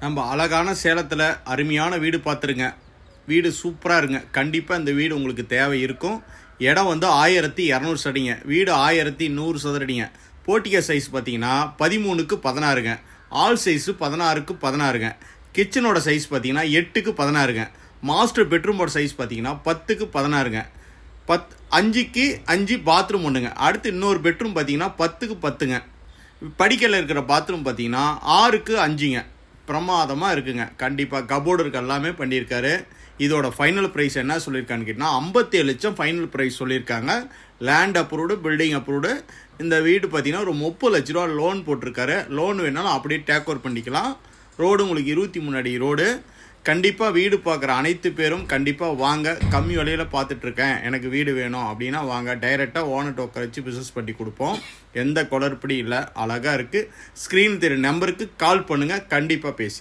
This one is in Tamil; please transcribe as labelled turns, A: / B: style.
A: நம்ம அழகான சேலத்தில் அருமையான வீடு பார்த்துருங்க. வீடு சூப்பராக இருங்க. கண்டிப்பாக இந்த வீடு உங்களுக்கு தேவை இருக்கும். இடம் வந்து 1200 சடிங்க. வீடு 1100 சதுரடிங்க. போர்ட்டிகோ சைஸ் பார்த்தீங்கன்னா 13க்கு 16ங்க. ஆல் சைஸு 16க்கு 16ங்க. கிச்சனோட சைஸ் பார்த்தீங்கன்னா 8க்கு 16ங்க. மாஸ்டர் பெட்ரூமோட சைஸ் பார்த்தீங்கன்னா 10க்கு 16ங்க. 5க்கு 5 பாத்ரூம் ஒன்றுங்க. அடுத்து இன்னொரு பெட்ரூம் பார்த்தீங்கன்னா 10க்கு 10ங்க. படிக்கல இருக்கிற பாத்ரூம் பார்த்தீங்கன்னா 6க்கு 5ங்க. பிரமாதமாக இருக்குங்க. கண்டிப்பாக கபோர்டு இருக்க எல்லாமே பண்ணியிருக்காரு. இதோட ஃபைனல் ப்ரைஸ் என்ன சொல்லியிருக்கான்னு கேட்டிங்கன்னா 57 லட்சம் ஃபைனல் ப்ரைஸ் சொல்லியிருக்காங்க. Land approved, building approved. இந்த வீடு பார்த்தீங்கன்னா ஒரு 30 லட்ச ரூபா லோன் போட்டிருக்காரு. லோன் வேணாலும் அப்படியே டேக் ஓவர் பண்ணிக்கலாம். ரோடு உங்களுக்கு 23 அடி ரோடு. கண்டிப்பாக வீடு பார்க்குற அனைத்து பேரும் கண்டிப்பாக வாங்க. கம்மி விலையில் பார்த்துட்ருக்கேன், எனக்கு வீடு வேணும் அப்படின்னா வாங்க. டைரெக்டாக ஓனர் உட்கார வச்சு பிஸ்னஸ் பண்ணி கொடுப்போம். எந்த குளறுபடி இல்லை, அழகாக இருக்குது. ஸ்க்ரீன் தெரிய நம்பருக்கு கால் பண்ணுங்கள், கண்டிப்பாக பேசி